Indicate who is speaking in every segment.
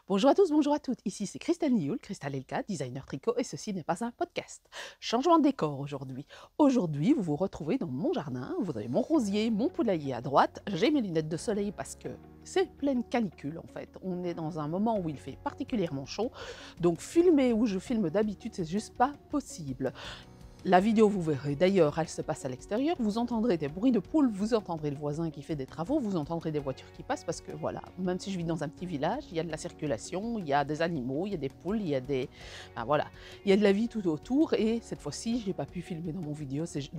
Speaker 1: Bonjour à tous, bonjour à toutes. Ici c'est Christelle Nioul, Christelle Elka, designer tricot, et ceci n'est pas un podcast. Changement de décor aujourd'hui. Aujourd'hui, vous vous retrouvez dans mon jardin. Vous avez mon rosier, mon poulailler à droite. J'ai mes lunettes de soleil parce que c'est pleine canicule en fait. On est dans un moment où il fait particulièrement chaud. Donc filmer où je filme d'habitude, c'est juste pas possible. La vidéo, vous verrez, d'ailleurs, elle se passe à l'extérieur. Vous entendrez des bruits de poules, vous entendrez le voisin qui fait des travaux, vous entendrez des voitures qui passent parce que voilà, même si je vis dans un petit village, il y a de la circulation, il y a des animaux, il y a des poules, il y a des... Enfin, voilà, il y a de la vie tout autour et cette fois-ci, je n'ai pas pu filmer dans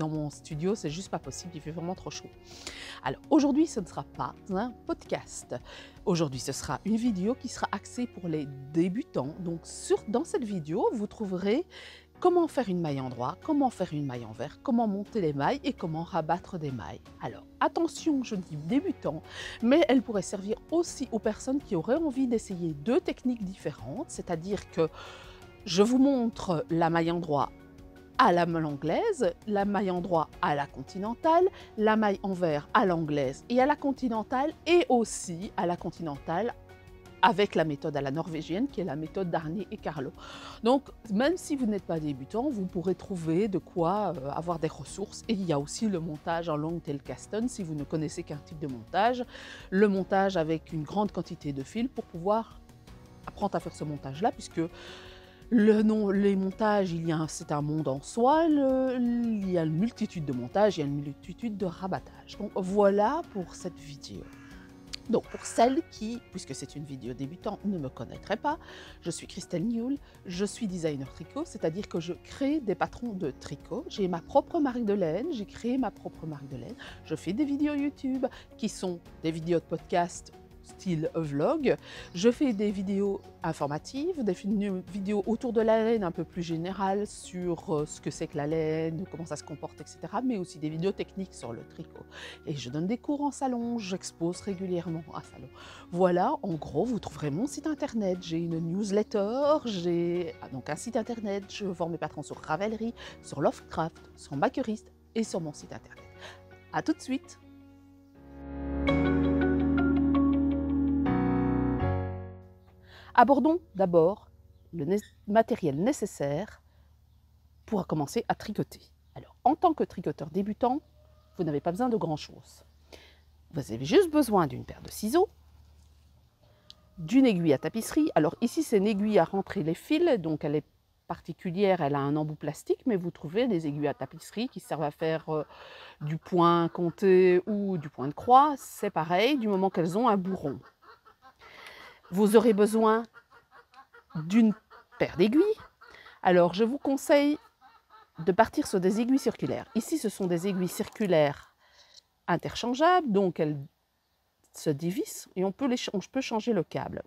Speaker 1: mon studio, c'est juste pas possible, il fait vraiment trop chaud. Alors aujourd'hui, ce ne sera pas un podcast. Aujourd'hui, ce sera une vidéo qui sera axée pour les débutants. Donc dans cette vidéo, vous trouverez comment faire une maille endroit, comment faire une maille envers, comment monter les mailles et comment rabattre des mailles. Alors attention, je dis débutant, mais elle pourrait servir aussi aux personnes qui auraient envie d'essayer deux techniques différentes, c'est-à-dire que je vous montre la maille endroit à la maille anglaise, la maille endroit à la continentale, la maille envers à l'anglaise et à la continentale, et aussi à la continentale avec la méthode à la norvégienne, qui est la méthode d'Arne et Carlo. Donc, même si vous n'êtes pas débutant, vous pourrez trouver de quoi avoir des ressources. Et il y a aussi le montage en long tail kasten, si vous ne connaissez qu'un type de montage. Le montage avec une grande quantité de fils pour pouvoir apprendre à faire ce montage-là, puisque les montages, c'est un monde en soi. Il y a une multitude de montages, il y a une multitude de rabattages. Donc, voilà pour cette vidéo. Donc pour celles qui, puisque c'est une vidéo débutant, ne me connaîtraient pas, je suis Christelle Nioul, je suis designer tricot, c'est-à-dire que je crée des patrons de tricot. J'ai ma propre marque de laine, j'ai créé ma propre marque de laine. Je fais des vidéos YouTube qui sont des vidéos de podcast style vlog. Je fais des vidéos informatives, des vidéos autour de la laine un peu plus générales sur ce que c'est que la laine, comment ça se comporte, etc. Mais aussi des vidéos techniques sur le tricot. Et je donne des cours en salon, j'expose régulièrement à salon. Voilà, en gros, vous trouverez mon site internet. J'ai une newsletter, j'ai donc un site internet. Je vends mes patrons sur Ravelry, sur Lovecraft, sur Makerist et sur mon site internet. À tout de suite! Abordons d'abord le matériel nécessaire pour commencer à tricoter. Alors, en tant que tricoteur débutant, vous n'avez pas besoin de grand-chose. Vous avez juste besoin d'une paire de ciseaux, d'une aiguille à tapisserie. Alors ici, c'est une aiguille à rentrer les fils, donc elle est particulière, elle a un embout plastique, mais vous trouvez des aiguilles à tapisserie qui servent à faire du point compté ou du point de croix. C'est pareil, du moment qu'elles ont un bourron. Vous aurez besoin d'une paire d'aiguilles. Alors, je vous conseille de partir sur des aiguilles circulaires. Ici, ce sont des aiguilles circulaires interchangeables, donc elles se dévissent et on peut changer le câble.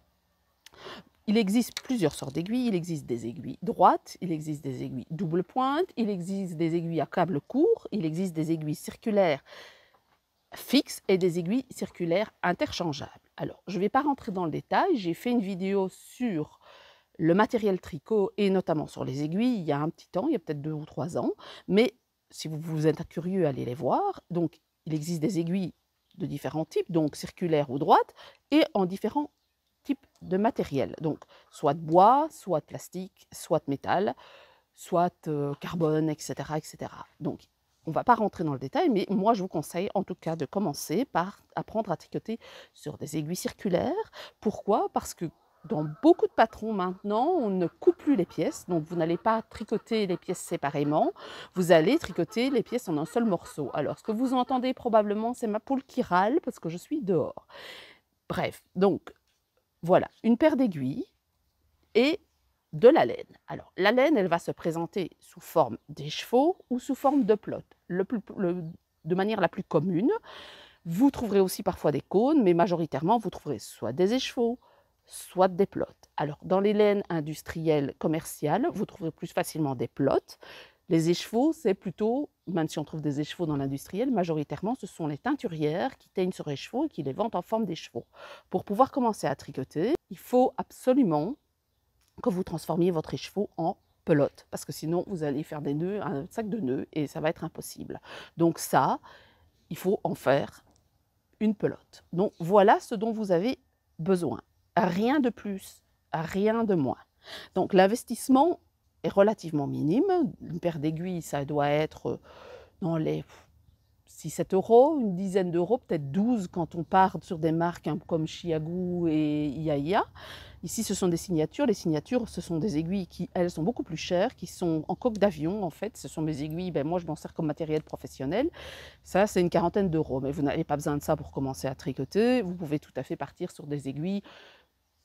Speaker 1: Il existe plusieurs sortes d'aiguilles. Il existe des aiguilles droites, il existe des aiguilles double pointe, il existe des aiguilles à câble court, il existe des aiguilles circulaires fixes et des aiguilles circulaires interchangeables. Alors, je ne vais pas rentrer dans le détail. J'ai fait une vidéo sur le matériel tricot et notamment sur les aiguilles il y a un petit temps, il y a peut-être 2 ou 3 ans. Mais si vous êtes curieux, allez les voir. Donc, il existe des aiguilles de différents types, donc circulaires ou droites, et en différents types de matériel. Donc, soit de bois, soit de plastique, soit de métal, soit carbone, etc., etc. Donc, on ne va pas rentrer dans le détail, mais moi, je vous conseille en tout cas de commencer par apprendre à tricoter sur des aiguilles circulaires. Pourquoi? Parce que dans beaucoup de patrons maintenant, on ne coupe plus les pièces, donc vous n'allez pas tricoter les pièces séparément, vous allez tricoter les pièces en un seul morceau. Alors, ce que vous entendez probablement, c'est ma poule qui râle parce que je suis dehors. Bref, donc voilà, une paire d'aiguilles et de la laine. Alors, la laine, elle va se présenter sous forme d'écheveau ou sous forme de pelote. De manière la plus commune, vous trouverez aussi parfois des cônes, mais majoritairement, vous trouverez soit des écheveaux, soit des pelotes. Alors, dans les laines industrielles commerciales, vous trouverez plus facilement des pelotes. Les écheveaux, c'est plutôt, même si on trouve des écheveaux dans l'industriel, majoritairement, ce sont les teinturières qui teignent sur écheveaux et qui les vendent en forme d'écheveaux. Pour pouvoir commencer à tricoter, il faut absolument que vous transformiez votre écheveau en pelote, parce que sinon, vous allez faire des nœuds, un sac de nœuds, et ça va être impossible. Donc ça, il faut en faire une pelote. Donc voilà ce dont vous avez besoin. Rien de plus rien de moins. Donc l'investissement est relativement minime. Une paire d'aiguilles, ça doit être dans les 6-7 €, une dizaine d'euros, peut-être 12 quand on part sur des marques comme Chiagu et Iaia. Ici, ce sont des signatures. Les signatures, ce sont des aiguilles qui, elles, sont beaucoup plus chères, qui sont en coque d'avion, en fait. Ce sont mes aiguilles, moi, je m'en sers comme matériel professionnel. Ça, c'est une quarantaine d'euros, mais vous n'avez pas besoin de ça pour commencer à tricoter. Vous pouvez tout à fait partir sur des aiguilles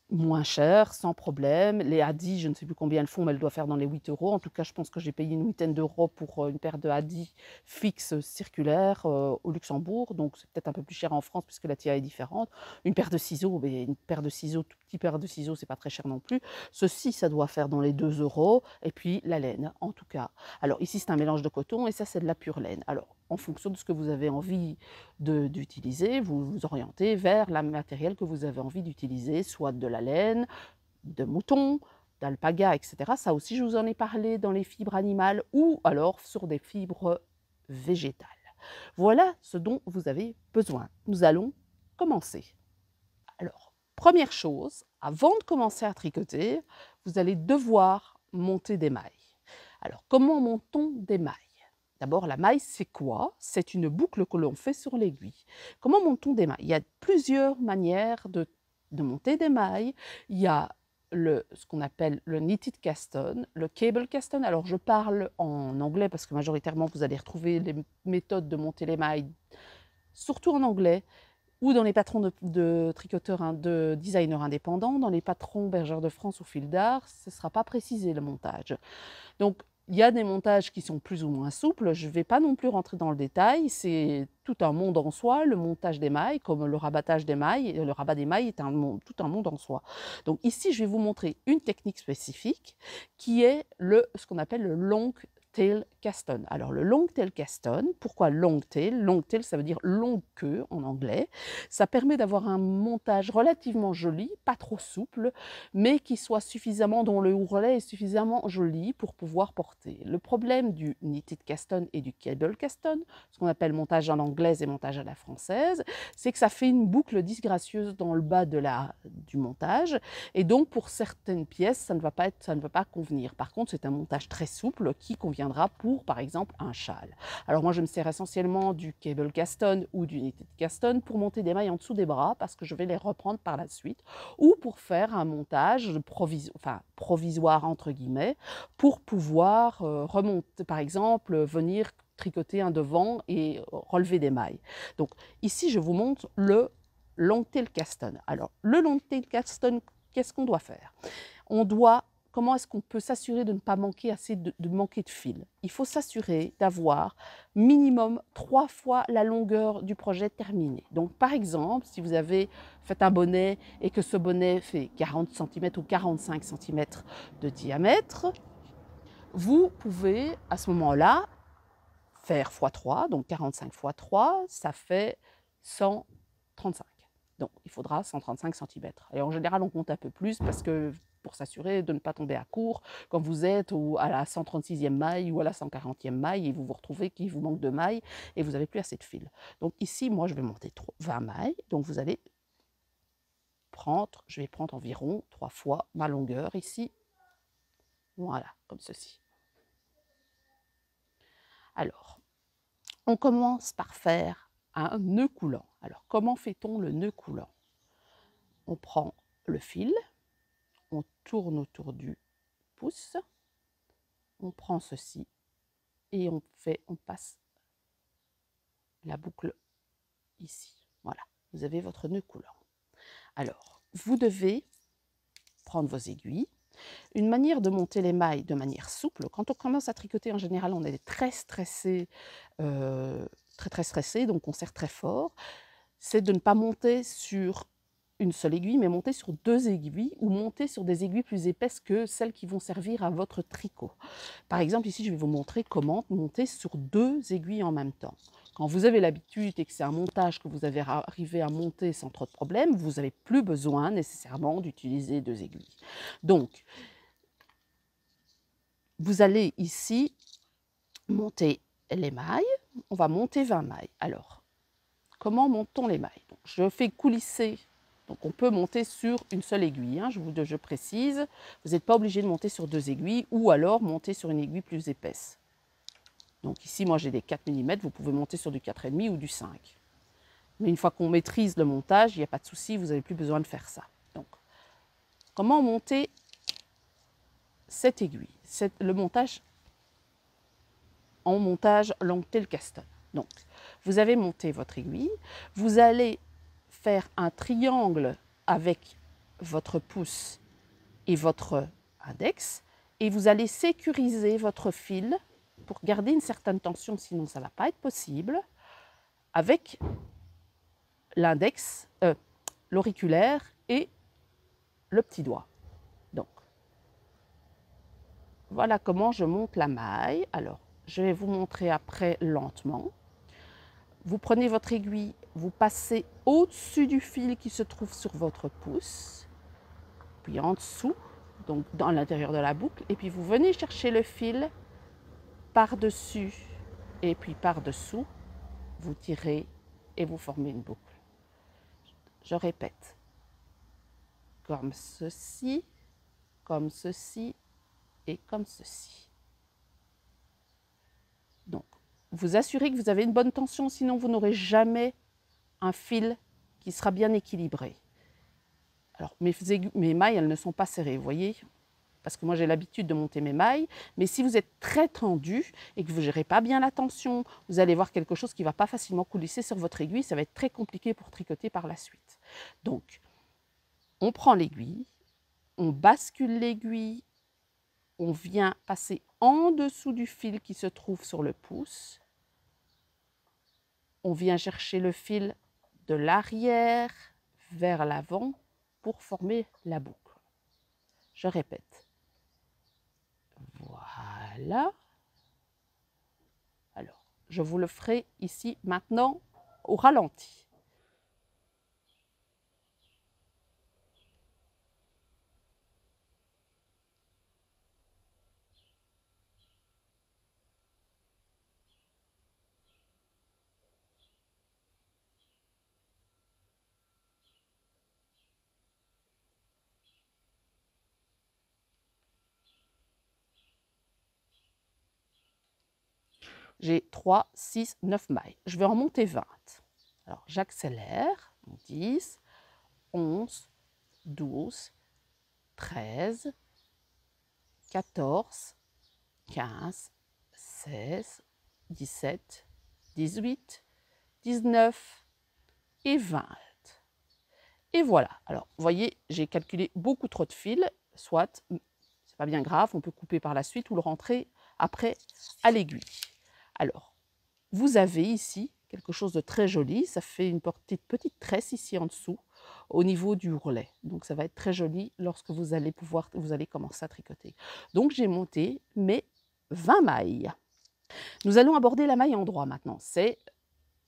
Speaker 1: moins cher, sans problème. Les Hadi, je ne sais plus combien elles font, mais elles doivent faire dans les 8 €. En tout cas, je pense que j'ai payé une huitaine d'euros pour une paire de Hadi fixe circulaire au Luxembourg. Donc, c'est peut-être un peu plus cher en France puisque la taille est différente. Une paire de ciseaux, tout petit paire de ciseaux, c'est pas très cher non plus. Ceci, ça doit faire dans les 2 €. Et puis, la laine, en tout cas. Alors, ici, c'est un mélange de coton et ça, c'est de la pure laine. Alors, en fonction de ce que vous avez envie d'utiliser, vous vous orientez vers le matériel que vous avez envie d'utiliser, soit de la laine, de mouton, d'alpaga, etc. Ça aussi, je vous en ai parlé dans les fibres animales ou alors sur des fibres végétales. Voilà ce dont vous avez besoin. Nous allons commencer. Alors, première chose, avant de commencer à tricoter, vous allez devoir monter des mailles. Alors, comment monte-t-on des mailles? D'abord, la maille, c'est quoi? C'est une boucle que l'on fait sur l'aiguille. Comment monte-t-on des mailles? Il y a plusieurs manières de monter des mailles. Il y a ce qu'on appelle le knitted cast on, le cable cast on. Alors, je parle en anglais parce que majoritairement, vous allez retrouver les méthodes de monter les mailles, surtout en anglais, ou dans les patrons de tricoteurs, de designers indépendants, dans les patrons Bergère de France ou Fil d'Art, ce ne sera pas précisé le montage. Donc, il y a des montages qui sont plus ou moins souples, je ne vais pas non plus rentrer dans le détail, c'est tout un monde en soi, le montage des mailles, comme le rabattage des mailles, le rabat des mailles est tout un monde en soi. Donc ici, je vais vous montrer une technique spécifique qui est ce qu'on appelle le long tail cast on. Alors le long tail cast on, pourquoi long tail? Long tail, ça veut dire longue queue en anglais. Ça permet d'avoir un montage relativement joli, pas trop souple, mais qui soit suffisamment, dont le ourlet est suffisamment joli pour pouvoir porter. Le problème du knitted cast on et du cable cast on, ce qu'on appelle montage à l'anglaise et montage à la française, c'est que ça fait une boucle disgracieuse dans le bas du montage, et donc pour certaines pièces, ça ne va pas convenir. Par contre, c'est un montage très souple qui conviendra pour, par exemple, un châle. Alors moi, je me sers essentiellement du cable cast on ou du knitted cast on pour monter des mailles en dessous des bras parce que je vais les reprendre par la suite, ou pour faire un montage provisoire entre guillemets, pour pouvoir remonter, par exemple, venir tricoter un devant et relever des mailles. Donc ici, je vous montre le long tail cast on. Alors le long tail cast on, qu'est-ce qu'on doit faire? Comment est-ce qu'on peut s'assurer de ne pas manquer de manquer de fil? Il faut s'assurer d'avoir minimum 3 fois la longueur du projet terminé. Donc par exemple, si vous avez fait un bonnet et que ce bonnet fait 40 cm ou 45 cm de diamètre, vous pouvez à ce moment-là faire x3, donc 45 x 3, ça fait 135. Donc il faudra 135 cm. Et en général, on compte un peu plus parce que pour s'assurer de ne pas tomber à court quand vous êtes à la 136e maille ou à la 140e maille et vous vous retrouvez qu'il vous manque de mailles et vous n'avez plus assez de fil. Donc ici, moi, je vais monter 20 mailles. Donc vous allez je vais prendre environ 3 fois ma longueur ici. Voilà, comme ceci. Alors, on commence par faire un nœud coulant. Alors, comment fait-on le nœud coulant? On prend le fil, on tourne autour du pouce, on prend ceci et on passe la boucle ici. Voilà, vous avez votre nœud coulant. Alors, vous devez prendre vos aiguilles. Une manière de monter les mailles de manière souple, quand on commence à tricoter, en général, on est très stressé, très stressé, donc on serre très fort, c'est de ne pas monter sur une seule aiguille, mais monter sur 2 aiguilles ou monter sur des aiguilles plus épaisses que celles qui vont servir à votre tricot. Par exemple, ici, je vais vous montrer comment monter sur 2 aiguilles en même temps. Quand vous avez l'habitude et que c'est un montage que vous avez arrivé à monter sans trop de problèmes, vous n'avez plus besoin nécessairement d'utiliser 2 aiguilles. Donc, vous allez ici monter les mailles. On va monter 20 mailles. Alors, comment monte-t-on les mailles? Je fais coulisser Donc on peut monter sur une seule aiguille, hein, je précise. Vous n'êtes pas obligé de monter sur 2 aiguilles ou alors monter sur une aiguille plus épaisse. Donc ici, moi j'ai des 4 mm, vous pouvez monter sur du 4,5 ou du 5. Mais une fois qu'on maîtrise le montage, il n'y a pas de souci, vous n'avez plus besoin de faire ça. Donc, comment monter cette aiguille? Le montage en montage long tail caston. Donc, vous avez monté votre aiguille, vous allez faire un triangle avec votre pouce et votre index et vous allez sécuriser votre fil pour garder une certaine tension, sinon ça ne va pas être possible, avec l'index, l'auriculaire et le petit doigt. Donc, voilà comment je monte la maille. Alors, je vais vous montrer après lentement. Vous prenez votre aiguille, vous passez au-dessus du fil qui se trouve sur votre pouce, puis en dessous, donc dans l'intérieur de la boucle, et puis vous venez chercher le fil par-dessus et puis par-dessous, vous tirez et vous formez une boucle. Je répète, comme ceci et comme ceci. Donc, vous assurez que vous avez une bonne tension, sinon vous n'aurez jamais un fil qui sera bien équilibré. Alors, mes mailles, elles ne sont pas serrées, vous voyez, parce que moi j'ai l'habitude de monter mes mailles, mais si vous êtes très tendu et que vous ne gérez pas bien la tension, vous allez voir quelque chose qui ne va pas facilement coulisser sur votre aiguille, ça va être très compliqué pour tricoter par la suite. Donc, on prend l'aiguille, on bascule l'aiguille, on vient passer en dessous du fil qui se trouve sur le pouce, on vient chercher le fil de l'arrière vers l'avant pour former la boucle. Je répète. Voilà. Alors, je vous le ferai ici maintenant au ralenti. J'ai 3, 6, 9 mailles. Je vais en monter 20. Alors, j'accélère. 10, 11, 12, 13, 14, 15, 16, 17, 18, 19 et 20. Et voilà. Alors, vous voyez, j'ai calculé beaucoup trop de fils. Soit, c'est pas bien grave, on peut couper par la suite ou le rentrer après à l'aiguille. Alors, vous avez ici quelque chose de très joli. Ça fait une petite tresse ici en dessous, au niveau du ourlet. Donc, ça va être très joli lorsque vous allez commencer à tricoter. Donc, j'ai monté mes 20 mailles. Nous allons aborder la maille endroit maintenant. C'est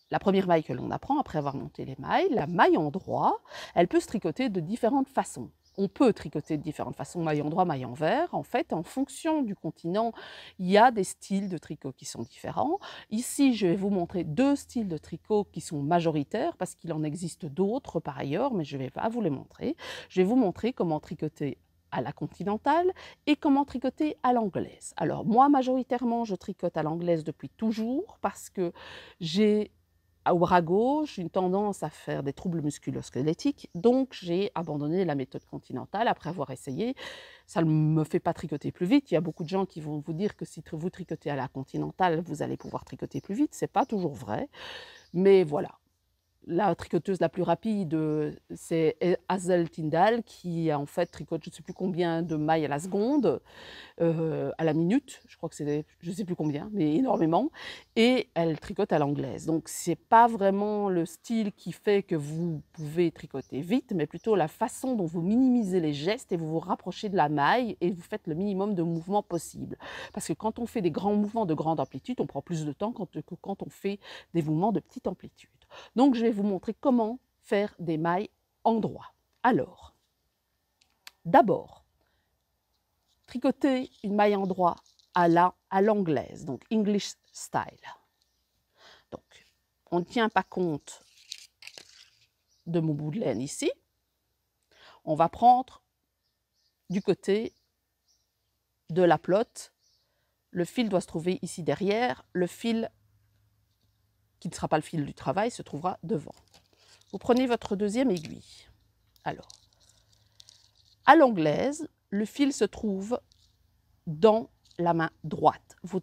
Speaker 1: la première maille que l'on apprend après avoir monté les mailles. La maille endroit, elle peut se tricoter de différentes façons. On peut tricoter de différentes façons, maille endroit, maille envers. En fait, en fonction du continent, il y a des styles de tricot qui sont différents. Ici, je vais vous montrer 2 styles de tricot qui sont majoritaires parce qu'il en existe d'autres par ailleurs, mais je ne vais pas vous les montrer. Je vais vous montrer comment tricoter à la continentale et comment tricoter à l'anglaise. Alors moi, majoritairement, je tricote à l'anglaise depuis toujours parce que j'ai au bras gauche une tendance à faire des troubles musculo-squelettiques, donc j'ai abandonné la méthode continentale après avoir essayé. Ça ne me fait pas tricoter plus vite. Il y a beaucoup de gens qui vont vous dire que si vous tricotez à la continentale, vous allez pouvoir tricoter plus vite. Ce n'est pas toujours vrai, mais voilà. La tricoteuse la plus rapide, c'est Hazel Tyndall qui en fait tricote je ne sais plus combien de mailles à la seconde, à la minute, je crois que c'est je ne sais plus combien, mais énormément, et elle tricote à l'anglaise. Donc ce n'est pas vraiment le style qui fait que vous pouvez tricoter vite, mais plutôt la façon dont vous minimisez les gestes et vous vous rapprochez de la maille et vous faites le minimum de mouvements possible. Parce que quand on fait des grands mouvements de grande amplitude, on prend plus de temps que quand on fait des mouvements de petite amplitude. Donc je vais vous montrer comment faire des mailles endroit. Alors, d'abord, tricoter une maille endroit à l'anglaise, donc English style. Donc, on ne tient pas compte de mon bout de laine ici. on va prendre du côté de la pelote. Le fil doit se trouver ici derrière. Le fil qui ne sera pas le fil du travail se trouvera devant. Vous prenez votre deuxième aiguille. Alors, à l'anglaise, le fil se trouve dans la main droite. Vous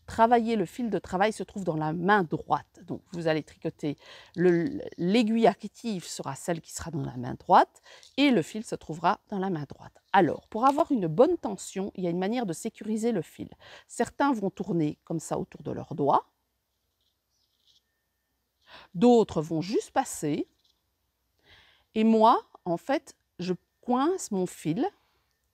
Speaker 1: travaillez, le fil de travail se trouve dans la main droite. Donc, vous allez tricoter, l'aiguille active sera celle qui sera dans la main droite et le fil se trouvera dans la main droite. Alors, pour avoir une bonne tension, il y a une manière de sécuriser le fil. Certains vont tourner comme ça autour de leurs doigts. D'autres vont juste passer. Et moi, en fait, je coince mon fil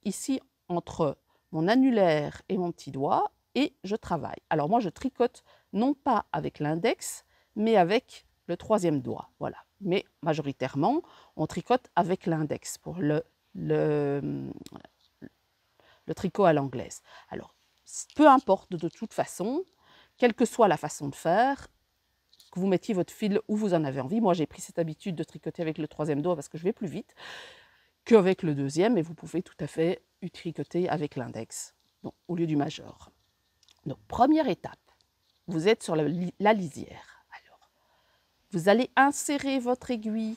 Speaker 1: ici entre mon annulaire et mon petit doigt et je travaille. Alors moi, je tricote non pas avec l'index, mais avec le troisième doigt. Voilà. Mais majoritairement, on tricote avec l'index pour le tricot à l'anglaise. Alors, peu importe de toute façon, quelle que soit la façon de faire, que vous mettiez votre fil où vous en avez envie. Moi, j'ai pris cette habitude de tricoter avec le troisième doigt parce que je vais plus vite qu'avec le deuxième, et vous pouvez tout à fait tricoter avec l'index au lieu du majeur. Donc, première étape, vous êtes sur la lisière. Alors, vous allez insérer votre aiguille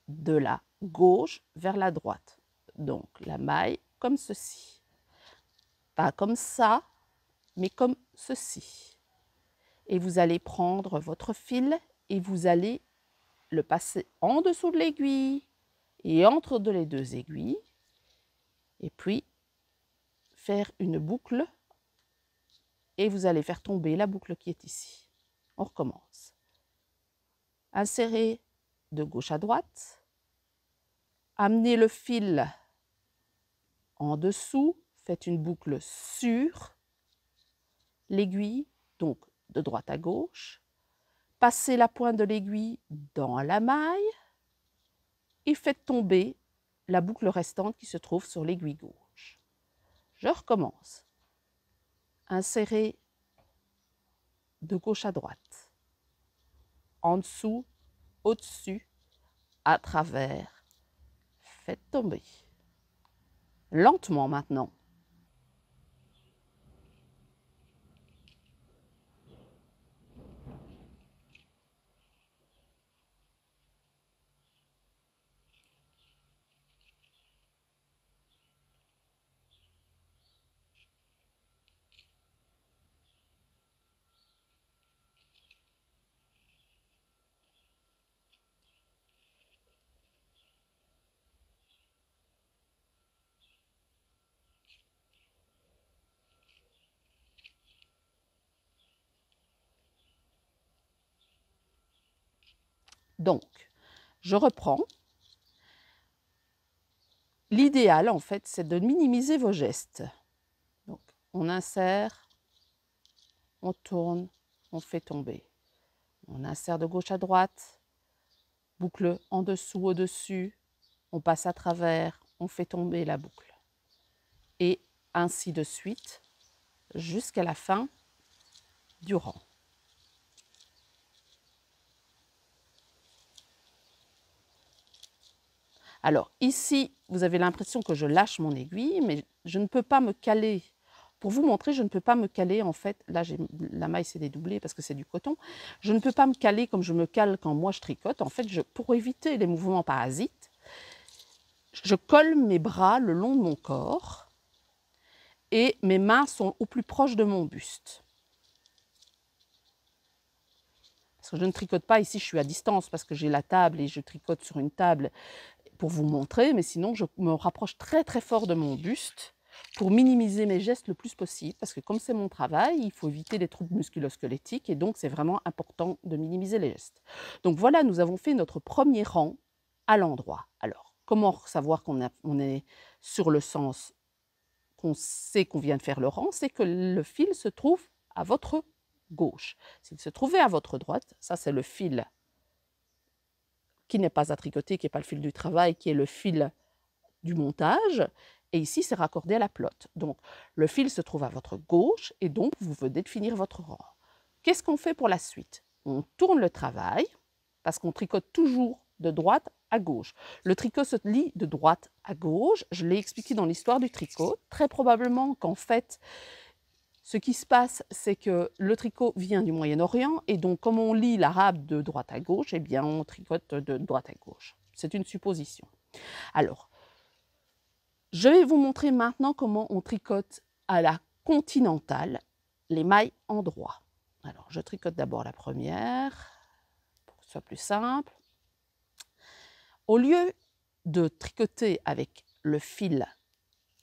Speaker 1: de la gauche vers la droite. Donc, la maille comme ceci. Pas comme ça, mais comme ceci. Et vous allez prendre votre fil et vous allez le passer en dessous de l'aiguille et entre les deux aiguilles. Et puis, faire une boucle et vous allez faire tomber la boucle qui est ici. On recommence. Insérez de gauche à droite. Amenez le fil en dessous. Faites une boucle sur l'aiguille, donc de droite à gauche. Passez la pointe de l'aiguille dans la maille et faites tomber la boucle restante qui se trouve sur l'aiguille gauche. Je recommence. Insérez de gauche à droite, en dessous, au-dessus, à travers. Faites tomber. Lentement maintenant. Donc, je reprends. L'idéal, en fait, c'est de minimiser vos gestes. Donc, on insère, on tourne, on fait tomber. On insère de gauche à droite, boucle en dessous, au-dessus, on passe à travers, on fait tomber la boucle. Et ainsi de suite, jusqu'à la fin du rang. Alors ici, vous avez l'impression que je lâche mon aiguille, mais je ne peux pas me caler. Pour vous montrer, je ne peux pas me caler, en fait, là la maille s'est dédoublée parce que c'est du coton. Je ne peux pas me caler comme je me cale quand moi je tricote. En fait, pour éviter les mouvements parasites, je colle mes bras le long de mon corps et mes mains sont au plus proche de mon buste. Parce que je ne tricote pas, ici je suis à distance parce que j'ai la table et je tricote sur une table pour vous montrer, mais sinon je me rapproche très très fort de mon buste pour minimiser mes gestes le plus possible, parce que comme c'est mon travail, il faut éviter les troubles musculo-squelettiques et donc c'est vraiment important de minimiser les gestes. Donc voilà, nous avons fait notre premier rang à l'endroit. Alors, comment savoir qu'on est sur le sens, qu'on sait qu'on vient de faire le rang? C'est que le fil se trouve à votre gauche. S'il se trouvait à votre droite, ça c'est le fil qui n'est pas à tricoter, qui n'est pas le fil du travail, qui est le fil du montage. Et ici, c'est raccordé à la pelote. Donc, le fil se trouve à votre gauche et donc, vous venez de finir votre rang. Qu'est-ce qu'on fait pour la suite? On tourne le travail parce qu'on tricote toujours de droite à gauche. Le tricot se lie de droite à gauche. Je l'ai expliqué dans l'histoire du tricot. Très probablement qu'en fait, ce qui se passe, c'est que le tricot vient du Moyen-Orient et donc comme on lit l'arabe de droite à gauche, eh bien on tricote de droite à gauche. C'est une supposition. Alors, je vais vous montrer maintenant comment on tricote à la continentale les mailles en droit. Alors, je tricote d'abord la première pour que ce soit plus simple. Au lieu de tricoter avec le fil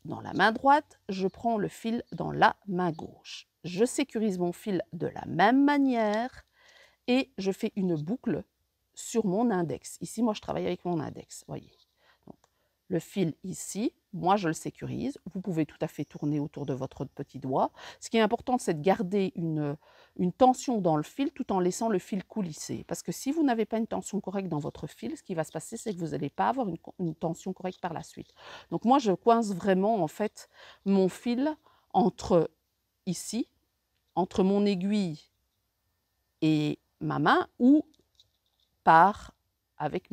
Speaker 1: dans la main droite, je prends le fil dans la main gauche. Je sécurise mon fil de la même manière et je fais une boucle sur mon index. Ici, moi, je travaille avec mon index, voyez. Donc, le fil ici, moi, je le sécurise. Vous pouvez tout à fait tourner autour de votre petit doigt. Ce qui est important, c'est de garder une tension dans le fil tout en laissant le fil coulisser. Parce que si vous n'avez pas une tension correcte dans votre fil, ce qui va se passer, c'est que vous n'allez pas avoir une tension correcte par la suite. Donc moi, je coince vraiment, en fait, mon fil entre ici, entre mon aiguille et ma main, ou par avec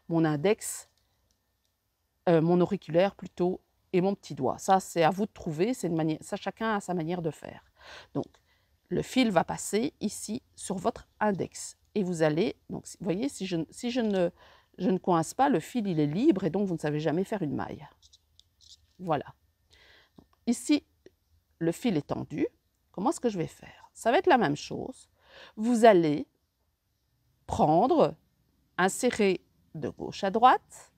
Speaker 1: mon index, mon auriculaire plutôt, et mon petit doigt. Ça, c'est à vous de trouver, c'est une manière, ça, chacun a sa manière de faire. Donc, le fil va passer ici sur votre index. Et vous allez, donc, vous voyez, si je ne coince pas, le fil, il est libre et donc vous ne savez jamais faire une maille. Voilà. Donc, ici, le fil est tendu. Comment est-ce que je vais faire? Ça va être la même chose. Vous allez prendre, insérer de gauche à droite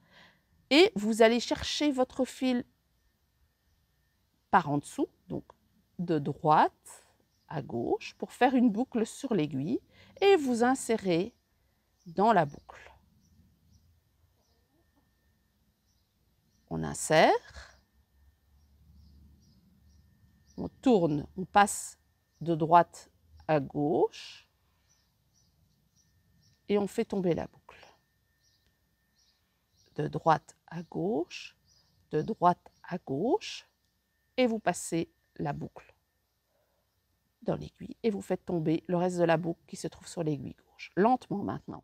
Speaker 1: et vous allez chercher votre fil par en dessous, donc de droite à gauche, pour faire une boucle sur l'aiguille et vous insérez dans la boucle. On insère, on tourne, on passe de droite à gauche et on fait tomber la boucle. De droite à gauche, de droite à gauche, et vous passez la boucle dans l'aiguille et vous faites tomber le reste de la boucle qui se trouve sur l'aiguille gauche. Lentement maintenant.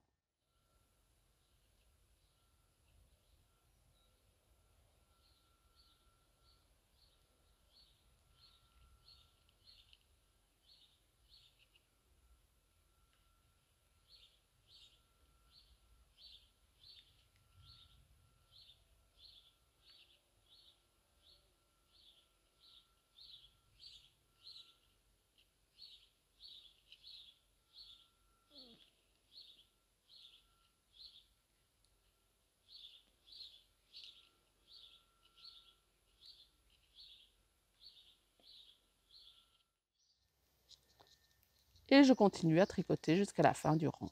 Speaker 1: Et je continue à tricoter jusqu'à la fin du rang.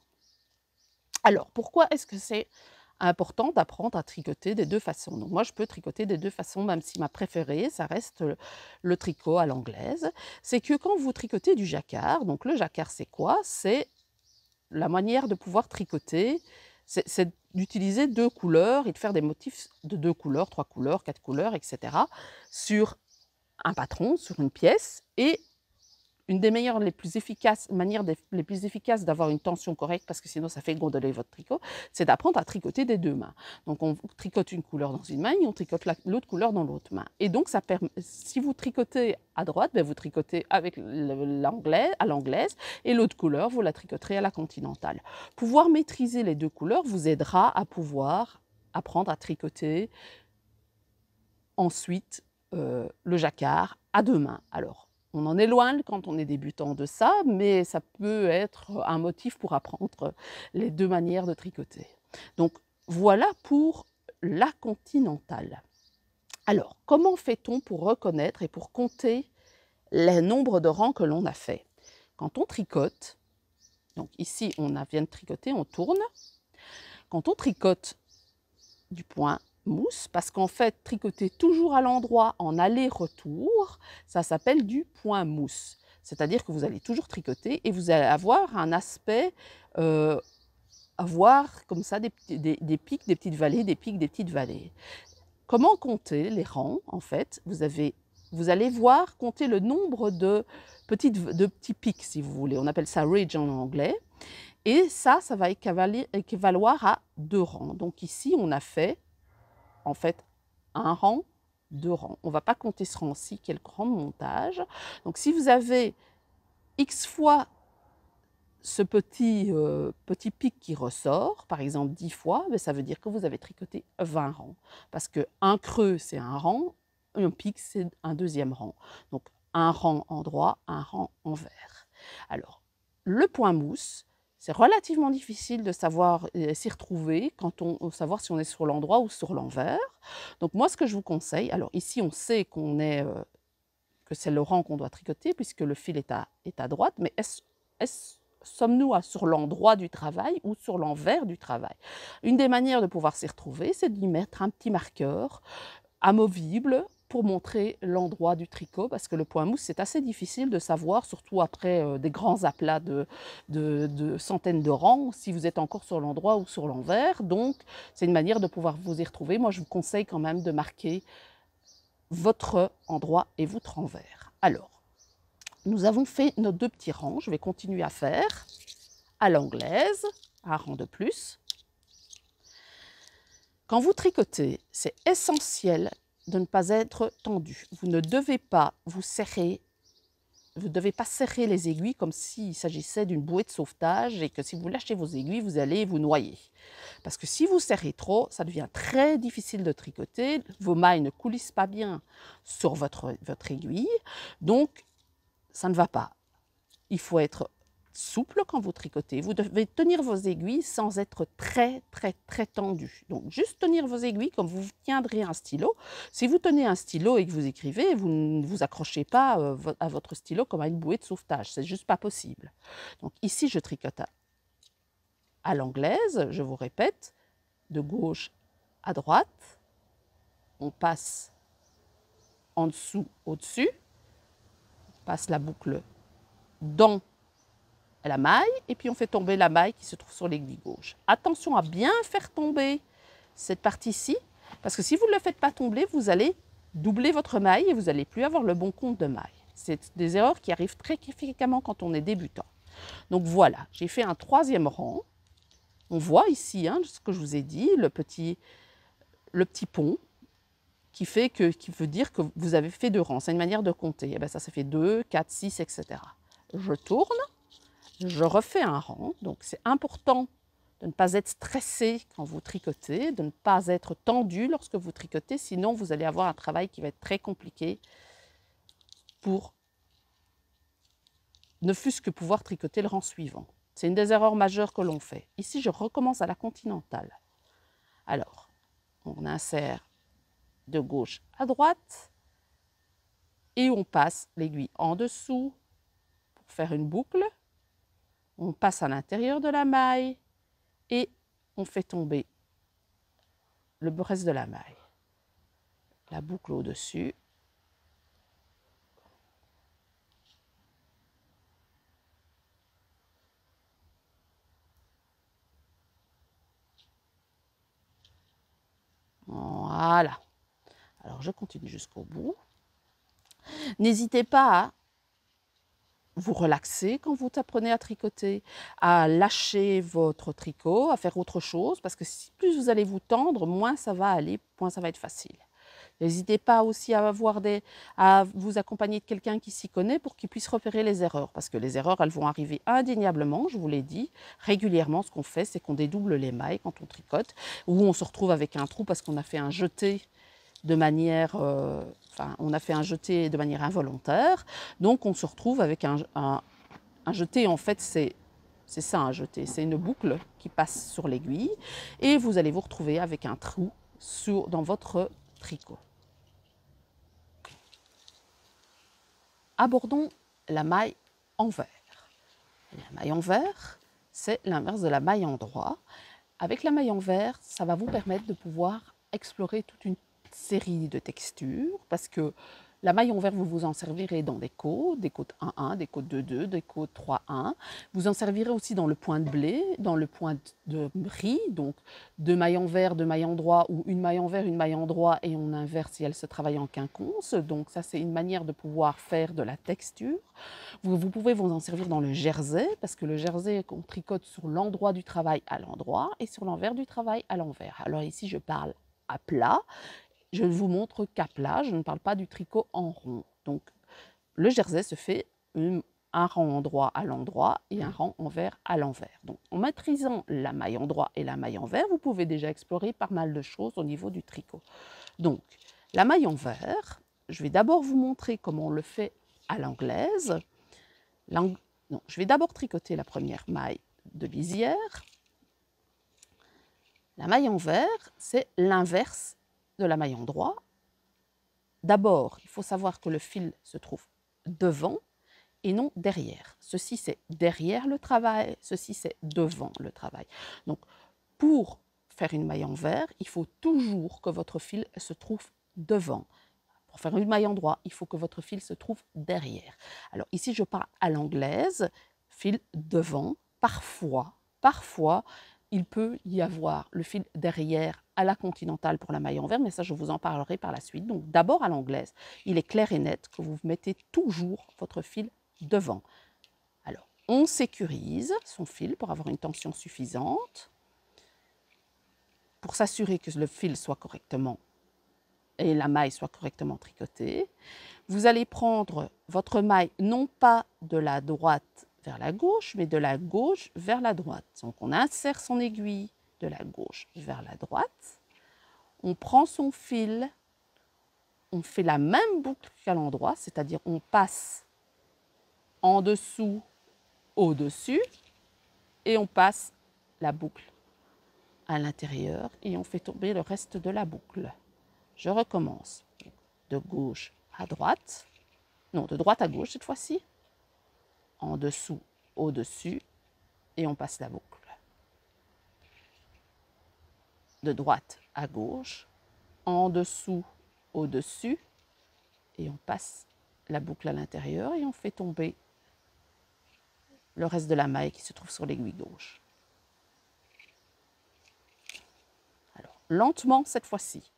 Speaker 1: Alors, pourquoi est-ce que c'est important d'apprendre à tricoter des deux façons? Donc moi, je peux tricoter des deux façons, même si ma préférée, ça reste le tricot à l'anglaise. C'est que quand vous tricotez du jacquard, donc le jacquard, c'est quoi? C'est la manière de pouvoir tricoter, c'est d'utiliser deux couleurs et de faire des motifs de 2 couleurs, 3 couleurs, 4 couleurs, etc. sur un patron, sur une pièce. Et une des meilleures, les plus efficaces, manières les plus efficaces d'avoir une tension correcte, parce que sinon ça fait gondoler votre tricot, c'est d'apprendre à tricoter des deux mains. Donc on tricote une couleur dans une main et on tricote l'autre couleur dans l'autre main. Et donc ça permet, si vous tricotez à droite, ben vous tricotez avec à l'anglaise et l'autre couleur, vous la tricoterez à la continentale. Pouvoir maîtriser les deux couleurs vous aidera à pouvoir apprendre à tricoter ensuite le jacquard à deux mains. Alors, on en est loin quand on est débutant de ça, mais ça peut être un motif pour apprendre les deux manières de tricoter. Donc, voilà pour la continentale. Alors, comment fait-on pour reconnaître et pour compter le nombre de rangs que l'on a fait? Quand on tricote, donc ici on vient de tricoter, on tourne. Quand on tricote du point mousse, parce qu'en fait, tricoter toujours à l'endroit en aller-retour, ça s'appelle du point mousse. C'est-à-dire que vous allez toujours tricoter et vous allez avoir un aspect, avoir comme ça des pics, des petites vallées, des pics, des petites vallées. Comment compter les rangs? En fait, vous allez voir compter le nombre de petits pics, si vous voulez. On appelle ça ridge en anglais. Et ça va équivaloir à 2 rangs. Donc ici, on a fait, en fait, un rang, 2 rangs. On ne va pas compter ce rang-ci qui est le grand montage. Donc si vous avez X fois ce petit pic qui ressort, par exemple 10 fois, ça veut dire que vous avez tricoté 20 rangs. Parce qu'un creux, c'est un rang, un pic, c'est un deuxième rang. Donc un rang endroit, un rang envers. Alors, le point mousse, c'est relativement difficile de savoir s'y retrouver, savoir si on est sur l'endroit ou sur l'envers. Donc moi, ce que je vous conseille, alors ici, on sait que c'est le rang qu'on doit tricoter puisque le fil est à droite, mais sommes-nous sur l'endroit du travail ou sur l'envers du travail? Une des manières de pouvoir s'y retrouver, c'est d'y mettre un petit marqueur amovible pour montrer l'endroit du tricot, parce que le point mousse, c'est assez difficile de savoir, surtout après des grands aplats de centaines de rangs, si vous êtes encore sur l'endroit ou sur l'envers. Donc, c'est une manière de pouvoir vous y retrouver. Moi, je vous conseille quand même de marquer votre endroit et votre envers. Alors, nous avons fait nos 2 petits rangs. Je vais continuer à faire à l'anglaise, un rang de plus. Quand vous tricotez, c'est essentiel de ne pas être tendu. Vous ne devez pas vous serrer, vous ne devez pas serrer les aiguilles comme s'il s'agissait d'une bouée de sauvetage et que si vous lâchez vos aiguilles, vous allez vous noyer. Parce que si vous serrez trop, ça devient très difficile de tricoter. Vos mailles ne coulissent pas bien sur votre aiguille. Donc, ça ne va pas. Il faut être souple quand vous tricotez. Vous devez tenir vos aiguilles sans être très tendu. Donc juste tenir vos aiguilles comme vous tiendrez un stylo. Si vous tenez un stylo et que vous écrivez, vous ne vous accrochez pas à votre stylo comme à une bouée de sauvetage. C'est juste pas possible. Donc ici, je tricote à l'anglaise, je vous répète, de gauche à droite. On passe en dessous, au-dessus. On passe la boucle dans la maille et puis on fait tomber la maille qui se trouve sur l'aiguille gauche. Attention à bien faire tomber cette partie-ci, parce que si vous ne le faites pas tomber, vous allez doubler votre maille et vous n'allez plus avoir le bon compte de maille. C'est des erreurs qui arrivent très fréquemment quand on est débutant. Donc voilà, j'ai fait un 3e rang. On voit ici ce que je vous ai dit, le petit pont qui veut dire que vous avez fait 2 rangs. C'est une manière de compter. Et bien ça fait 2, 4, 6, etc. Je tourne. Je refais un rang, donc c'est important de ne pas être stressé quand vous tricotez, de ne pas être tendu lorsque vous tricotez, sinon vous allez avoir un travail qui va être très compliqué pour ne fût-ce que pouvoir tricoter le rang suivant. C'est une des erreurs majeures que l'on fait. Ici, je recommence à la continentale. Alors, on insère de gauche à droite et on passe l'aiguille en dessous pour faire une boucle. On passe à l'intérieur de la maille et on fait tomber le reste de la maille. La boucle au-dessus. Voilà. Alors, je continue jusqu'au bout. N'hésitez pas à vous relaxer quand vous apprenez à tricoter, à lâcher votre tricot, à faire autre chose, parce que plus vous allez vous tendre, moins ça va aller, moins ça va être facile. N'hésitez pas aussi à vous accompagner de quelqu'un qui s'y connaît pour qu'il puisse repérer les erreurs, parce que les erreurs, elles vont arriver indéniablement, je vous l'ai dit. Régulièrement, ce qu'on fait, c'est qu'on dédouble les mailles quand on tricote, ou on se retrouve avec un trou parce qu'on a fait un jeté de manière, on a fait un jeté de manière involontaire, donc on se retrouve avec un jeté. En fait, c'est ça un jeté, c'est une boucle qui passe sur l'aiguille et vous allez vous retrouver avec un trou dans votre tricot. Abordons la maille envers. La maille envers, c'est l'inverse de la maille endroit. Avec la maille envers, ça va vous permettre de pouvoir explorer toute une série de textures parce que La maille envers, vous vous en servirez dans des côtes 1-1, des côtes 2-2, des côtes 3-1. Vous en servirez aussi dans le point de blé, dans le point de riz, donc deux mailles envers, deux mailles endroit, ou une maille envers, une maille endroit, et on inverse si elle se travaille en quinconce. Donc ça, c'est une manière de pouvoir faire de la texture. Vous pouvez vous en servir dans le jersey, parce que le jersey, on tricote sur l'endroit du travail à l'endroit, et sur l'envers du travail à l'envers. Alors ici, je parle à plat. Je ne vous montre qu'à plat, je ne parle pas du tricot en rond. Donc, le jersey se fait un rang endroit à l'endroit et un rang envers à l'envers. Donc, en maîtrisant la maille endroit et la maille envers, vous pouvez déjà explorer pas mal de choses au niveau du tricot. Donc, la maille envers, je vais d'abord vous montrer comment on le fait à l'anglaise. Non, je vais d'abord tricoter la première maille de lisière. La maille envers, c'est l'inverse de la maille endroit. D'abord, il faut savoir que le fil se trouve devant et non derrière. Ceci, c'est derrière le travail, ceci, c'est devant le travail. Donc, pour faire une maille envers, il faut toujours que votre fil se trouve devant. Pour faire une maille endroit, il faut que votre fil se trouve derrière. Alors ici, je pars à l'anglaise, fil devant. Parfois, il peut y avoir le fil derrière à la continentale pour la maille envers, mais ça, je vous en parlerai par la suite. Donc d'abord à l'anglaise, il est clair et net que vous mettez toujours votre fil devant. Alors, on sécurise son fil pour avoir une tension suffisante, pour s'assurer que le fil soit correctement et la maille soit correctement tricotée. Vous allez prendre votre maille non pas de la droite vers la gauche, mais de la gauche vers la droite. Donc on insère son aiguille de la gauche vers la droite, on prend son fil, on fait la même boucle qu'à l'endroit, c'est-à-dire on passe en dessous, au-dessus, et on passe la boucle à l'intérieur et on fait tomber le reste de la boucle. Je recommence de gauche à droite, non, de droite à gauche cette fois-ci, en dessous, au-dessus, et on passe la boucle. De droite à gauche, en dessous, au-dessus, et on passe la boucle à l'intérieur et on fait tomber le reste de la maille qui se trouve sur l'aiguille gauche. Alors, lentement cette fois-ci.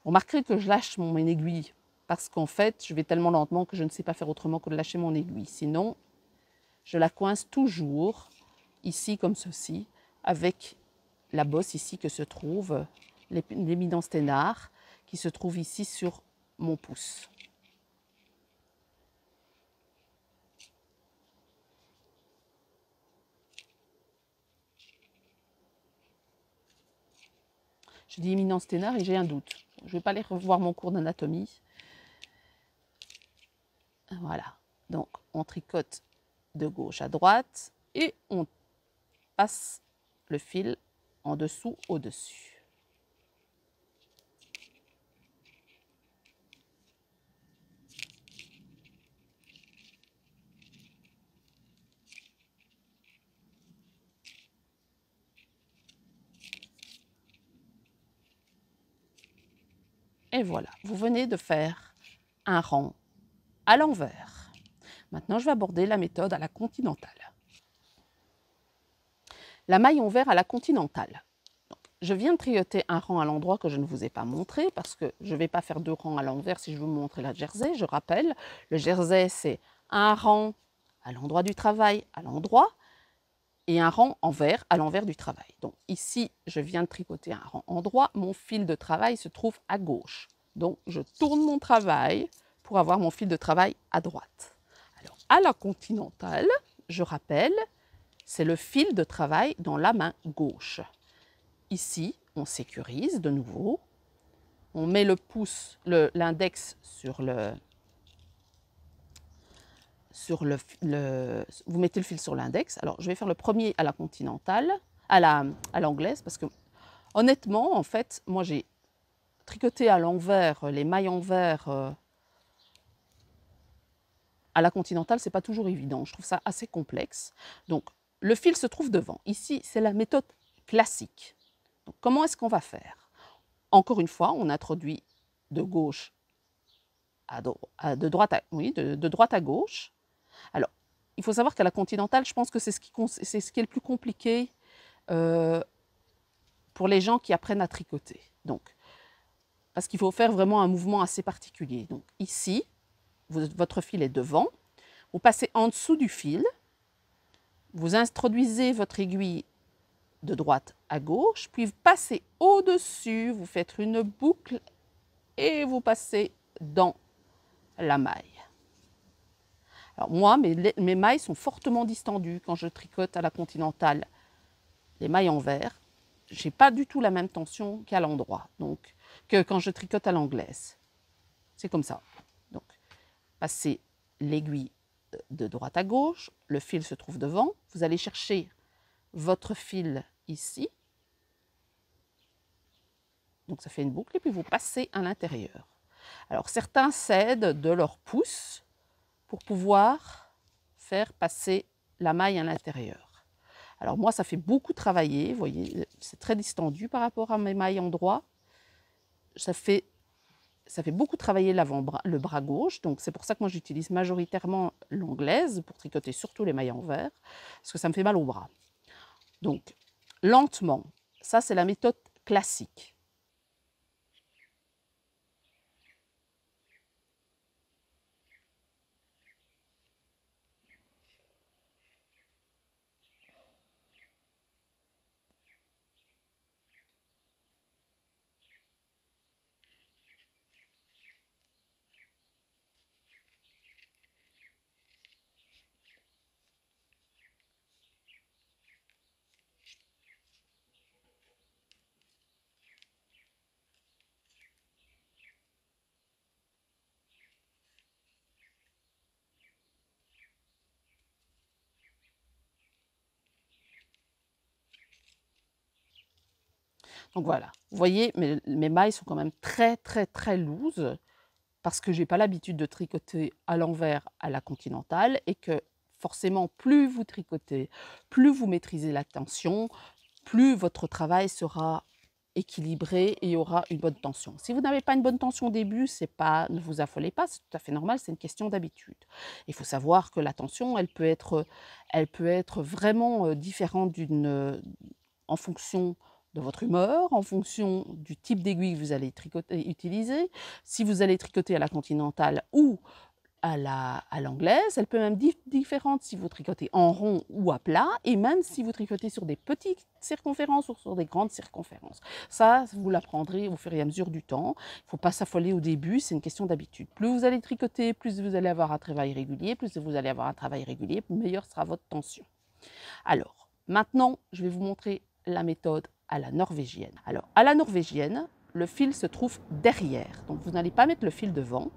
Speaker 1: Vous remarquerez que je lâche mon aiguille parce qu'en fait, je vais tellement lentement que je ne sais pas faire autrement que de lâcher mon aiguille. Sinon, je la coince toujours ici comme ceci, avec la bosse ici que se trouve l'éminence Thénard qui se trouve ici sur mon pouce. Je dis éminence Thénard et j'ai un doute. Je ne vais pas aller revoir mon cours d'anatomie. Voilà. Donc, on tricote de gauche à droite et on passe le fil en dessous, au-dessus. Et voilà, vous venez de faire un rang à l'envers. Maintenant, je vais aborder la méthode à la continentale. La maille envers à la continentale. Donc, je viens de tricoter un rang à l'endroit que je ne vous ai pas montré parce que je ne vais pas faire deux rangs à l'envers si je veux vous montrer la jersey. Je rappelle, le jersey, c'est un rang à l'endroit du travail, à l'endroit, et un rang envers à l'envers du travail. Donc ici, je viens de tricoter un rang endroit. Mon fil de travail se trouve à gauche. Donc, je tourne mon travail pour avoir mon fil de travail à droite. Alors, à la continentale, je rappelle, c'est le fil de travail dans la main gauche. Ici, on sécurise de nouveau. On met le pouce, l'index sur vous mettez le fil sur l'index. Alors, je vais faire le premier à la continentale, à l'anglaise, parce que honnêtement, en fait, moi j'ai tricoté à l'envers, les mailles envers à la continentale, c'est pas toujours évident. Je trouve ça assez complexe. Donc, le fil se trouve devant. Ici, c'est la méthode classique. Donc, comment est-ce qu'on va faire? Encore une fois, on introduit de gauche de droite à gauche. Alors, il faut savoir qu'à la continentale, je pense que c'est ce qui est le plus compliqué pour les gens qui apprennent à tricoter. Donc, parce qu'il faut faire vraiment un mouvement assez particulier. Donc ici, votre fil est devant, vous passez en dessous du fil, vous introduisez votre aiguille de droite à gauche, puis vous passez au-dessus, vous faites une boucle et vous passez dans la maille. Alors moi, mes mailles sont fortement distendues quand je tricote à la continentale. Les mailles en vert, je n'ai pas du tout la même tension qu'à l'endroit, donc que quand je tricote à l'anglaise. C'est comme ça. Donc, passez l'aiguille de droite à gauche, le fil se trouve devant, vous allez chercher votre fil ici, donc ça fait une boucle, et puis vous passez à l'intérieur. Alors certains s'aident de leur pouce pour pouvoir faire passer la maille à l'intérieur. Alors moi, ça fait beaucoup travailler, vous voyez, c'est très distendu par rapport à mes mailles en droit. Ça fait beaucoup travailler le bras gauche, donc c'est pour ça que moi j'utilise majoritairement l'anglaise pour tricoter surtout les mailles en vert, parce que ça me fait mal au bras. Donc, lentement, ça c'est la méthode classique. Donc voilà, vous voyez, mes mailles sont quand même très loose parce que je n'ai pas l'habitude de tricoter à l'envers à la continentale et que forcément, plus vous tricotez, plus vous maîtrisez la tension, plus votre travail sera équilibré et il y aura une bonne tension. Si vous n'avez pas une bonne tension au début, ne vous affolez pas, c'est tout à fait normal, c'est une question d'habitude. Il faut savoir que la tension, elle peut être vraiment différente en fonction de votre humeur, en fonction du type d'aiguille que vous allez utiliser. Si vous allez tricoter à la continentale ou à l'anglaise, elle peut même être différente si vous tricotez en rond ou à plat, et même si vous tricotez sur des petites circonférences ou sur des grandes circonférences. Ça, vous l'apprendrez au fur et à mesure du temps. Il ne faut pas s'affoler au début, c'est une question d'habitude. Plus vous allez tricoter, plus vous allez avoir un travail régulier, meilleure sera votre tension. Alors, maintenant, je vais vous montrer la méthode à la norvégienne. Alors, à la norvégienne, le fil se trouve derrière. Donc, vous n'allez pas mettre le fil devant,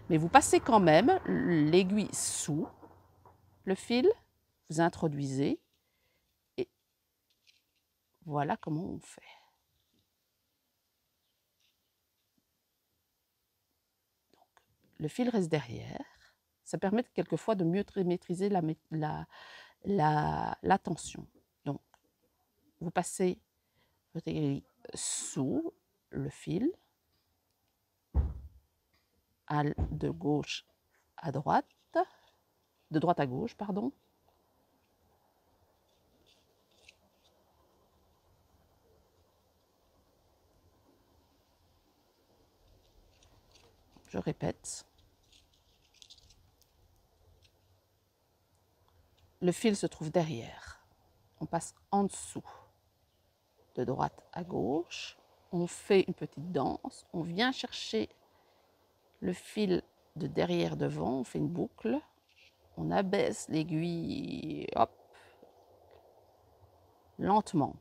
Speaker 1: mais vous passez quand même l'aiguille sous le fil, vous introduisez et voilà comment on fait. Donc, le fil reste derrière. Ça permet quelquefois de mieux maîtriser la tension. Donc, vous passez votre aiguille sous le fil, de gauche à droite, de droite à gauche, pardon. Je répète. Le fil se trouve derrière. On passe en dessous, de droite à gauche. On fait une petite danse. On vient chercher le fil de derrière devant. On fait une boucle. On abaisse l'aiguille, hop, lentement.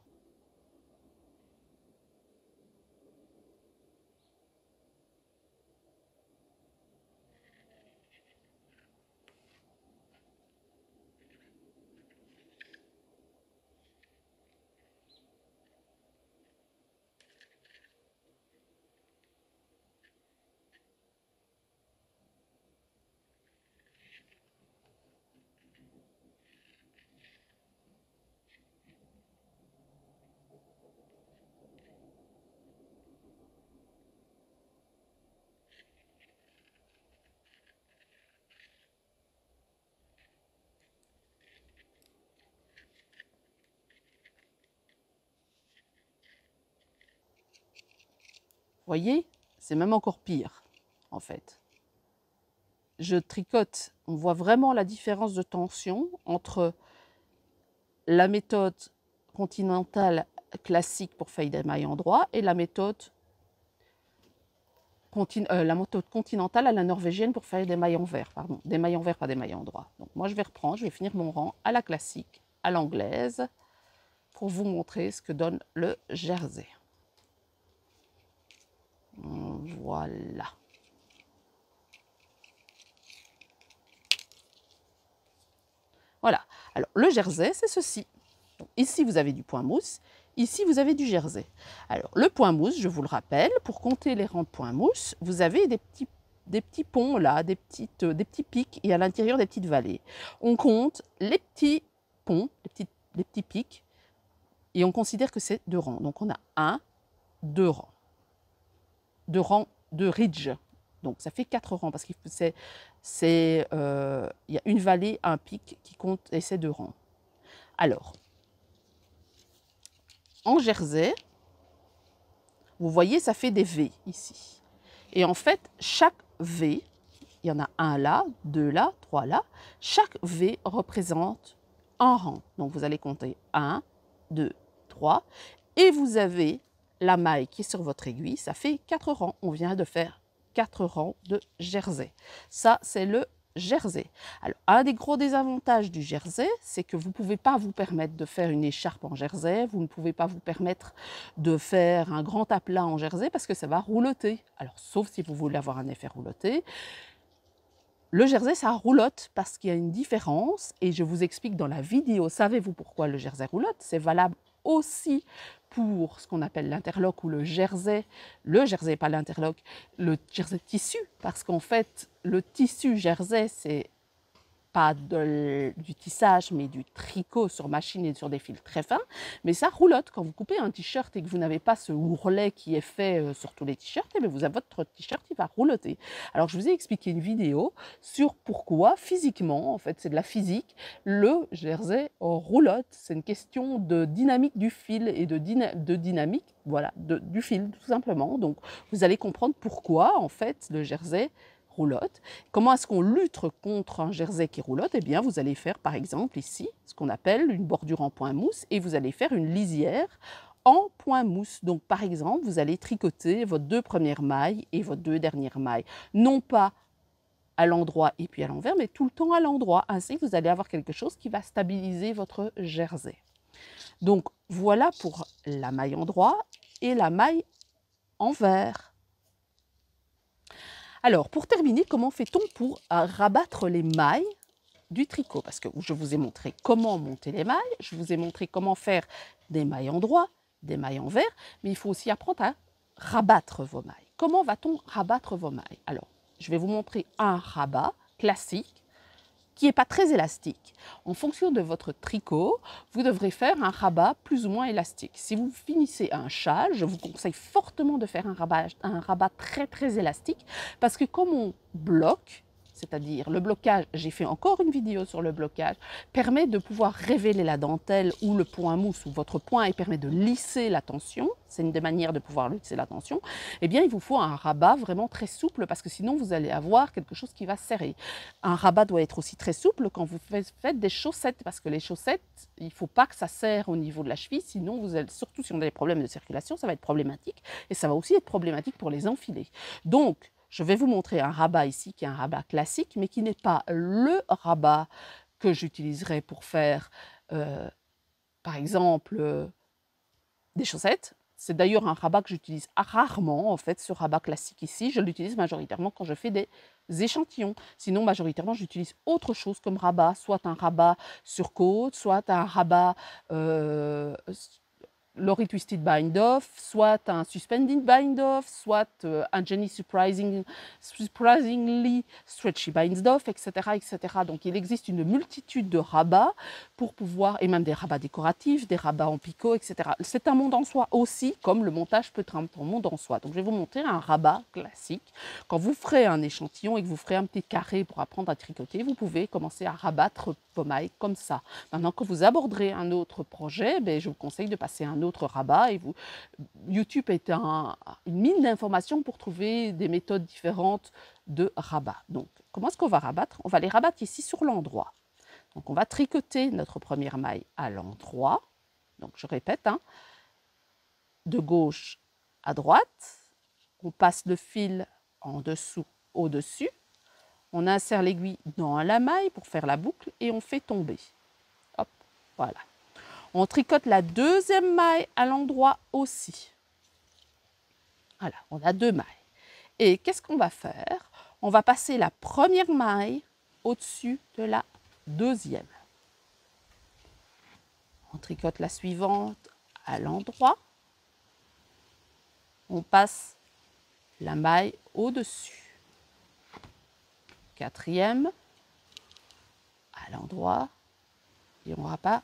Speaker 1: voyez, c'est même encore pire, en fait. Je tricote, on voit vraiment la différence de tension entre la méthode continentale classique pour faire des mailles endroits et la méthode continentale à la norvégienne pour faire des mailles envers, pardon, des mailles envers, pas des mailles endroits. Donc moi je vais reprendre, je vais finir mon rang à la classique, à l'anglaise, pour vous montrer ce que donne le jersey. Voilà. Voilà. Alors le jersey, c'est ceci. Donc, ici vous avez du point mousse. Ici, vous avez du jersey. Alors, le point mousse, je vous le rappelle, pour compter les rangs de point mousse, vous avez des petits ponts là, des petits pics et à l'intérieur des petites vallées. On compte les petits ponts, les petits pics et on considère que c'est 2 rangs. Donc, on a 1, 2 rangs. 2 rangs de ridge. Donc, ça fait 4 rangs parce qu'il y a une vallée, un pic qui compte et c'est 2 rangs. Alors, en jersey, vous voyez, ça fait des V ici. Et en fait, chaque V, il y en a un là, 2 là, 3 là, chaque V représente un rang. Donc vous allez compter 1, 2, 3, et vous avez la maille qui est sur votre aiguille, ça fait 4 rangs. On vient de faire 4 rangs de jersey. Ça, c'est le jersey. Alors, un des gros désavantages du jersey, c'est que vous ne pouvez pas vous permettre de faire une écharpe en jersey, vous ne pouvez pas vous permettre de faire un grand aplat en jersey parce que ça va roulotter. Alors, sauf si vous voulez avoir un effet rouloté. Le jersey, ça roulotte parce qu'il y a une différence et je vous explique dans la vidéo, savez-vous pourquoi le jersey roulotte? C'est valable aussi pour ce qu'on appelle l'interlock ou le jersey pas l'interlock, le jersey tissu, parce qu'en fait, le tissu jersey, c'est pas du tissage, mais du tricot sur machine et sur des fils très fins, mais ça roulotte. Quand vous coupez un t-shirt et que vous n'avez pas ce ourlet qui est fait sur tous les t-shirts, et bien votre t-shirt, il va roulotter. Alors, je vous ai expliqué une vidéo sur pourquoi, physiquement, en fait, c'est de la physique, le jersey roulotte. C'est une question de dynamique du fil et de dynamique, voilà, du fil, tout simplement. Donc, vous allez comprendre pourquoi, en fait, le jersey roulotte. Comment est-ce qu'on lutte contre un jersey qui roulotte? Eh bien, vous allez faire par exemple ici ce qu'on appelle une bordure en point mousse et vous allez faire une lisière en point mousse. Donc par exemple, vous allez tricoter vos 2 premières mailles et vos 2 dernières mailles. Non pas à l'endroit et puis à l'envers, mais tout le temps à l'endroit. Ainsi, vous allez avoir quelque chose qui va stabiliser votre jersey. Donc voilà pour la maille endroit et la maille envers. Alors, pour terminer, comment fait-on pour rabattre les mailles du tricot? Parce que je vous ai montré comment monter les mailles, je vous ai montré comment faire des mailles endroit, des mailles envers, mais il faut aussi apprendre à rabattre vos mailles. Comment va-t-on rabattre vos mailles? Alors, je vais vous montrer un rabat classique qui n'est pas très élastique. En fonction de votre tricot, vous devrez faire un rabat plus ou moins élastique. Si vous finissez un châle, je vous conseille fortement de faire un rabat très très élastique parce que comme on bloque, c'est-à-dire le blocage, j'ai fait encore une vidéo sur le blocage, permet de pouvoir révéler la dentelle ou le point mousse ou votre point et permet de lisser la tension. C'est une des manières de pouvoir lisser la tension. Eh bien, il vous faut un rabat vraiment très souple parce que sinon, vous allez avoir quelque chose qui va serrer. Un rabat doit être aussi très souple quand vous faites des chaussettes parce que les chaussettes, il ne faut pas que ça serre au niveau de la cheville, sinon, vous allez, surtout si on a des problèmes de circulation, ça va être problématique et ça va aussi être problématique pour les enfiler. Donc, je vais vous montrer un rabat ici qui est un rabat classique, mais qui n'est pas le rabat que j'utiliserai pour faire, par exemple, des chaussettes. C'est d'ailleurs un rabat que j'utilise rarement, en fait, ce rabat classique ici. Je l'utilise majoritairement quand je fais des échantillons. Sinon, majoritairement, j'utilise autre chose comme rabat, soit un rabat sur côte, soit un rabat Lori Twisted Bind Off, soit un Suspended Bind Off, soit un Jenny Surprisingly Stretchy Bind Off, etc., etc. Donc il existe une multitude de rabats pour pouvoir, et même des rabats décoratifs, des rabats en picot, etc. C'est un monde en soi aussi, comme le montage peut être un monde en soi. Donc je vais vous montrer un rabat classique. Quand vous ferez un échantillon et que vous ferez un petit carré pour apprendre à tricoter, vous pouvez commencer à rabattre vos mailles comme ça. Maintenant, quand vous aborderez un autre projet, je vous conseille de passer à un autre d'autres rabats. Et YouTube est une mine d'informations pour trouver des méthodes différentes de rabat. Donc, comment est-ce qu'on va rabattre? On va les rabattre ici sur l'endroit. Donc, on va tricoter notre première maille à l'endroit. Donc, je répète, hein, de gauche à droite. On passe le fil en dessous, au-dessus. On insère l'aiguille dans la maille pour faire la boucle et on fait tomber. Hop, voilà. On tricote la deuxième maille à l'endroit aussi. Voilà, on a 2 mailles. Et qu'est-ce qu'on va faire? On va passer la première maille au-dessus de la deuxième. On tricote la suivante à l'endroit. On passe la maille au-dessus. Quatrième à l'endroit et on rabat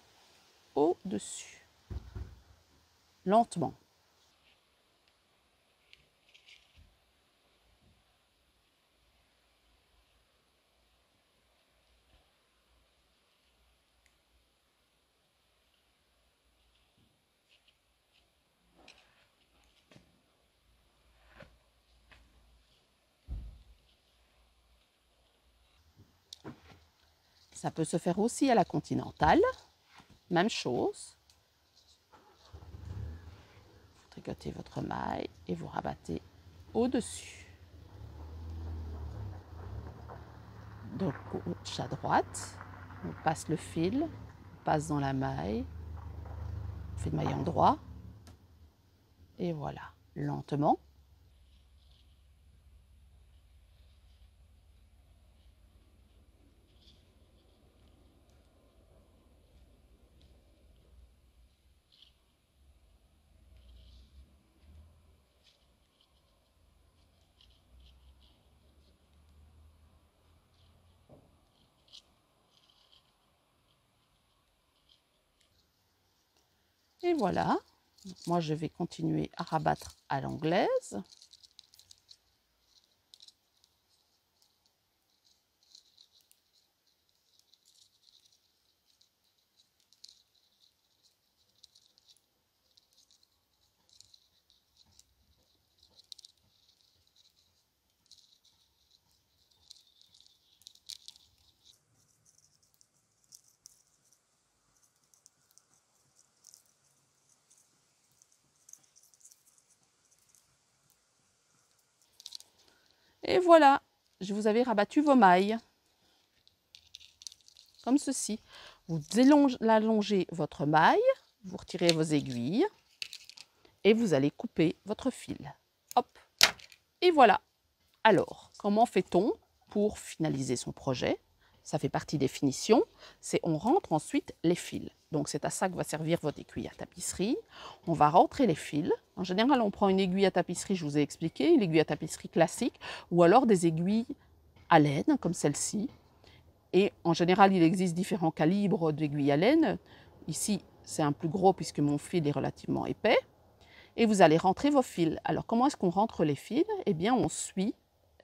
Speaker 1: au-dessus. Lentement. Ça peut se faire aussi à la continentale. Même chose. Vous tricotez votre maille et vous rabattez au-dessus. De gauche à droite, on passe le fil, on passe dans la maille, on fait de maille endroit. Et voilà, lentement. Et voilà, moi je vais continuer à rabattre à l'anglaise. Et voilà, je vous avais rabattu vos mailles, comme ceci. Vous allongez votre maille, vous retirez vos aiguilles et vous allez couper votre fil. Hop, et voilà. Alors, comment fait-on pour finaliser son projet? Ça fait partie des finitions, c'est on rentre ensuite les fils. Donc c'est à ça que va servir votre aiguille à tapisserie. On va rentrer les fils. En général, on prend une aiguille à tapisserie, je vous ai expliqué, une aiguille à tapisserie classique, ou alors des aiguilles à laine, comme celle-ci. Et en général, il existe différents calibres d'aiguilles à laine. Ici, c'est un plus gros puisque mon fil est relativement épais. Et vous allez rentrer vos fils. Alors, comment est-ce qu'on rentre les fils? Eh bien, on suit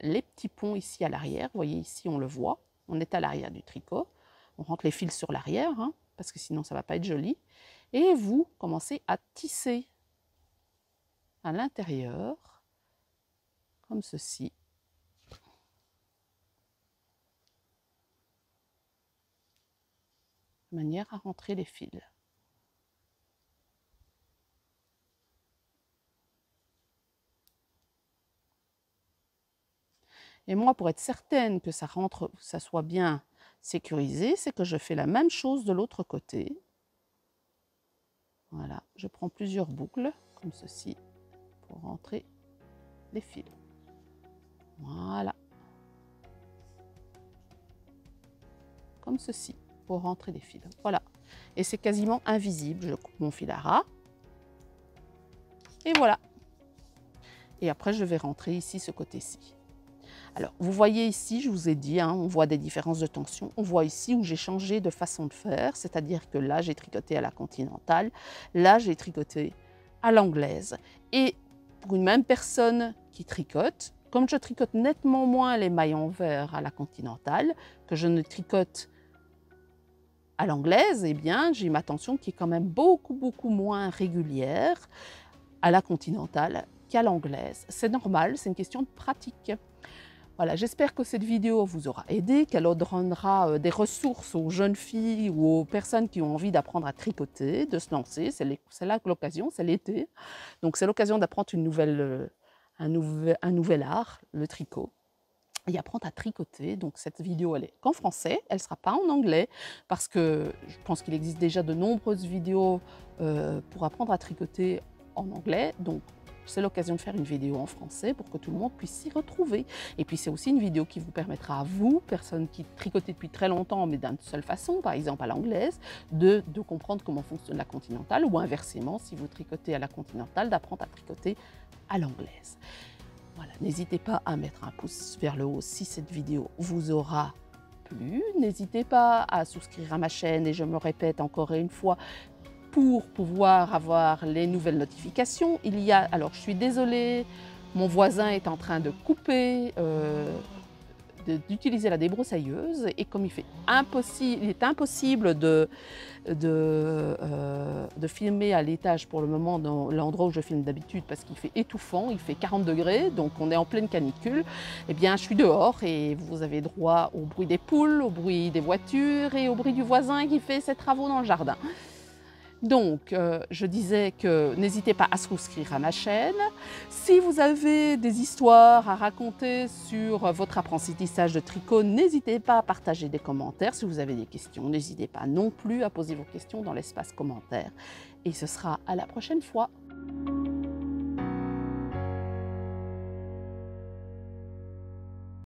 Speaker 1: les petits ponts ici à l'arrière. Vous voyez, ici, on le voit. On est à l'arrière du tricot. On rentre les fils sur l'arrière, hein, parce que sinon, ça ne va pas être joli. Et vous commencez à tisser à l'intérieur, comme ceci. De manière à rentrer les fils. Et moi, pour être certaine que ça rentre, ça soit bien sécurisé, c'est que je fais la même chose de l'autre côté. Voilà, je prends plusieurs boucles, comme ceci, pour rentrer les fils. Voilà. Comme ceci, pour rentrer les fils. Voilà. Et c'est quasiment invisible. Je coupe mon fil à ras. Et voilà. Et après, je vais rentrer ici, ce côté-ci. Alors, vous voyez ici, je vous ai dit, hein, on voit des différences de tension. On voit ici où j'ai changé de façon de faire, c'est-à-dire que là, j'ai tricoté à la continentale, là, j'ai tricoté à l'anglaise. Et pour une même personne qui tricote, comme je tricote nettement moins les mailles envers à la continentale, que je ne tricote à l'anglaise, eh bien, j'ai ma tension qui est quand même beaucoup moins régulière à la continentale qu'à l'anglaise. C'est normal, c'est une question de pratique. Voilà, j'espère que cette vidéo vous aura aidé, qu'elle donnera des ressources aux jeunes filles ou aux personnes qui ont envie d'apprendre à tricoter, de se lancer. C'est là l'occasion, c'est l'été. Donc c'est l'occasion d'apprendre un nouvel art, le tricot, et apprendre à tricoter. Donc cette vidéo, elle est qu'en français, elle ne sera pas en anglais, parce que je pense qu'il existe déjà de nombreuses vidéos pour apprendre à tricoter en anglais. Donc c'est l'occasion de faire une vidéo en français pour que tout le monde puisse s'y retrouver. Et puis c'est aussi une vidéo qui vous permettra à vous, personnes qui tricotez depuis très longtemps mais d'une seule façon, par exemple à l'anglaise, de comprendre comment fonctionne la continentale, ou inversement, si vous tricotez à la continentale, d'apprendre à tricoter à l'anglaise. Voilà, n'hésitez pas à mettre un pouce vers le haut si cette vidéo vous aura plu. N'hésitez pas à souscrire à ma chaîne, et je me répète encore une fois, pour pouvoir avoir les nouvelles notifications. Alors je suis désolée, mon voisin est en train de couper, d'utiliser la débroussailleuse, et comme il est impossible de filmer à l'étage pour le moment dans l'endroit où je filme d'habitude, parce qu'il fait étouffant, il fait 40 degrés, donc on est en pleine canicule. Eh bien, je suis dehors et vous avez droit au bruit des poules, au bruit des voitures et au bruit du voisin qui fait ses travaux dans le jardin. Donc, je disais que n'hésitez pas à souscrire à ma chaîne. Si vous avez des histoires à raconter sur votre apprentissage de tricot, n'hésitez pas à partager des commentaires. Si vous avez des questions, n'hésitez pas non plus à poser vos questions dans l'espace commentaire. Et ce sera à la prochaine fois.